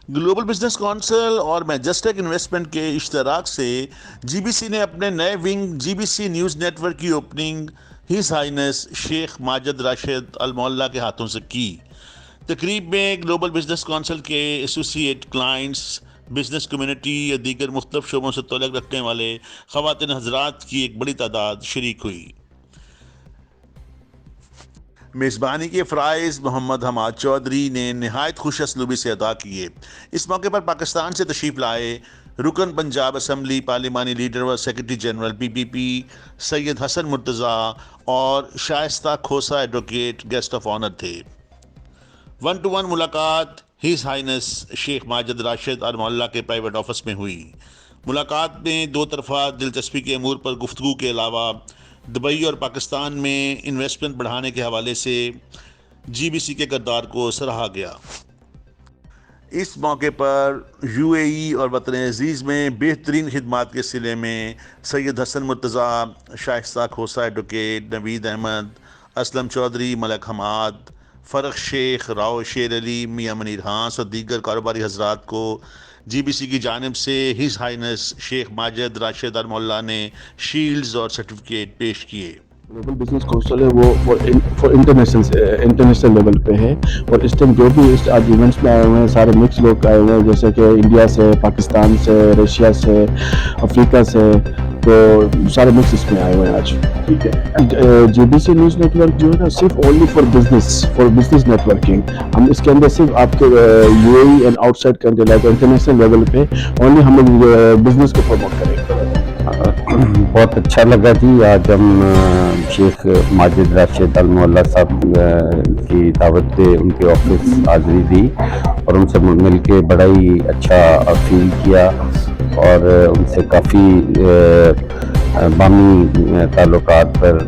Global business council اور میجیسٹک investment کے اشتراک سے جی بی سی نے اپنے نئے wing G B C news network کی opening highness Sheikh Majid Rashid المعلا کے ہاتھوں سے کی۔ تقریب میں گلوبل بزنس کونسل کے ایسوسی کلائنٹس، بزنس کمیونٹی یا دیگر مختلف شعبوں سے تعلق رکھنے والے خواتین حضرات کی ایک بڑی تعداد شریک ہوئی۔ میزبانی کے فرائض محمد حماد چودھری نے نہایت خوش اسلوبی سے ادا کیے۔ اس موقع پر پاکستان سے تشریف لائے رکن پنجاب اسمبلی پارلیمانی لیڈر و secretary general P P P Syed Hassan Murtaza اور Shaista Khosa advocate guest of honour تھے۔ 1-to-1 ملاقات ہائنس شیخ ماجد راشد المعلا کے پرائیویٹ آفس میں ہوئی۔ ملاقات میں دو طرفہ دلچسپی کے امور پر گفتگو کے علاوہ دبئی اور پاکستان میں انویسٹمنٹ بڑھانے کے حوالے سے جی بی سی کے کردار کو سراہا گیا۔ اس موقع پر یو اے ای اور وطن عزیز میں بہترین خدمات کے سلسلے میں سید حسن مرتضیٰ، شائستہ کھوسہ ایڈوکیٹ، نوید احمد، اسلم چودھری، ملک حماد، فرخ شیخ، راؤ شیر علی، میاں منیر ہانس اور دیگر کاروباری حضرات کو جی بی سی کی جانب سے ہائنس شیخ ماجد راشد المعلا نے شیلڈز اور سرٹیفکیٹ پیش کیے۔ گلوبل بزنس کونسل ہے وہ انٹرنیشنل لیول پہ ہے، اور اس ٹائم جو بھی آج ایونٹس میں آئے ہوئے ہیں سارے مکس لوگ آئے ہوئے ہیں، جیسے کہ انڈیا سے، پاکستان سے، رشیا سے، افریقہ سے، تو سارے مکس اس میں آئے ہوئے ہیں آج۔ ٹھیک ہے، G B C news network جو ہے نا صرف اونلی فار بزنس نیٹورکنگ، ہم اس کے اندر صرف آپ کے you a E and out side country like international level پہ اونلی ہم لوگ بزنس کو پروموٹ کریں گے۔ بہت اچھا لگا جی، آج ہم شیخ ماجد راشد المعلا صاحب کی دعوت پہ ان کے آفس حاضری دی اور ان سے مل کے بڑا ہی اچھا فیل کیا، اور ان سے کافی باہمی تعلقات پر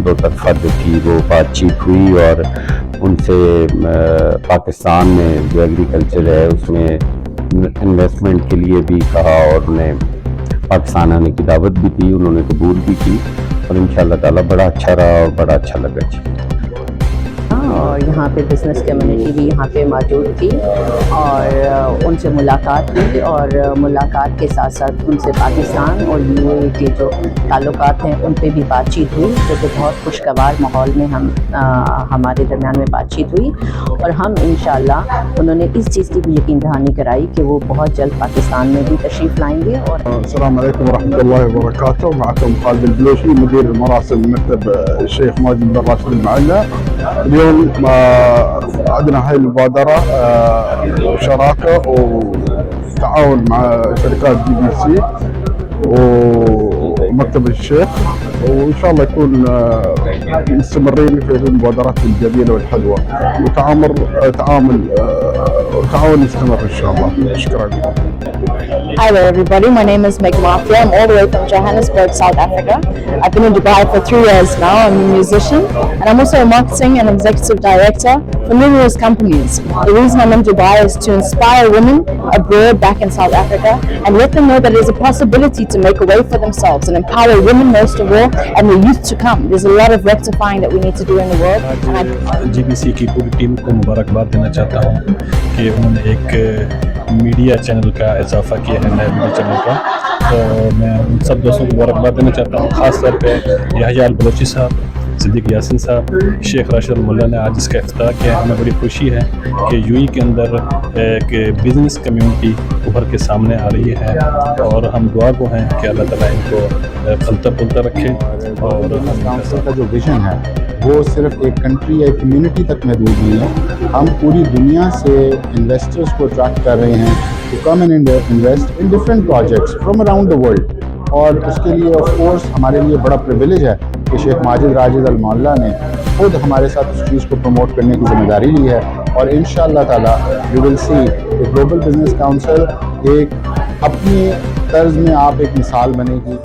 دو طرفہ جو تھی وہ بات چیت ہوئی، اور ان سے پاکستان میں جو ایگریکلچر ہے اس میں انویسٹمنٹ کے لیے بھی کہا، اور انہیں پاکستان آنے کی دعوت بھی دی، انہوں نے قبول بھی کی، اور انشاءاللہ تعالیٰ بڑا اچھا رہا اور بڑا اچھا لگا جی۔ اور یہاں پہ بزنس کمیونٹی بھی یہاں پہ موجود تھی، اور ان سے ملاقات ہوئی، اور ملاقات کے ساتھ ساتھ ان سے پاکستان اور یو اے ای کے جو تعلقات ہیں ان پہ بھی بات چیت ہوئی، جو کہ بہت خوشگوار ماحول میں ہمارے درمیان میں بات چیت ہوئی، اور ہم انشاءاللہ انہوں نے اس چیز کی بھی یقین دہانی کرائی کہ وہ بہت جلد پاکستان میں بھی تشریف لائیں گے۔ اور السلام علیکم ورحمۃ اللہ وبرکاتہ، معكم خالد البلوشي مدير المراسل مكتب الشيخ ماجد بن راشد المعلا۔ اليوم عندنا هاي المبادرة شراكة وتعاون مع شركات جي بي سي ومكتب الشيخ، وإن شاء الله يكون مستمرين في المبادرات الجميلة والحلوة، وتعاون يستمر إن شاء الله. شكرا. Hi there everybody, my name is Mafia. I'm all the way from Johannesburg, South Africa. I've been in Dubai for 3 years now. I'm a musician and I'm also a marketing and executive director for numerous companies. The reason I'm in Dubai is to inspire women abroad back in South Africa and let them know that there's a possibility to make a way for themselves and empower women most of all and the youth to come. There's a lot of rectifying that we need to do in the world. G B C کی پوری team کو مبارکباد دینا چاہتا ہوں کہ انہوں نے ایک میڈیا چینل کا اضافہ کیا ہے، نئے میڈیا چینل کا، تو میں ان سب دوستوں کو مبارکباد دینا چاہتا ہوں، خاص طور پہ یحییٰ البلوچی صاحب، صدیق یاسین صاحب، شیخ راشد المعلا نے آج اس کا افتتاح کیا۔ ہمیں بڑی خوشی ہے کہ یو ای کے اندر ایک بزنس کمیونٹی ابھر کے سامنے آ رہی ہے، اور ہم دعا کو ہیں کہ اللہ تعالیٰ ان کو پھلتا پھولتا رکھے۔ اور کونسل کا جو ویژن ہے وہ صرف ایک کنٹری یا کمیونٹی تک محدود نہیں ہے، ہم پوری دنیا سے انویسٹرز کو اٹریکٹ کر رہے ہیں to come and invest in different projects from around the world, اور اس کے لیے آف کورس ہمارے لیے بڑا پریویلیج ہے کہ شیخ ماجد راشد المعلا نے خود ہمارے ساتھ اس چیز کو پروموٹ کرنے کی ذمہ داری لی ہے، اور انشاءاللہ تعالیٰ یو ول سی کہ گلوبل بزنس کونسل ایک اپنی طرز میں آپ ایک مثال بنے گی۔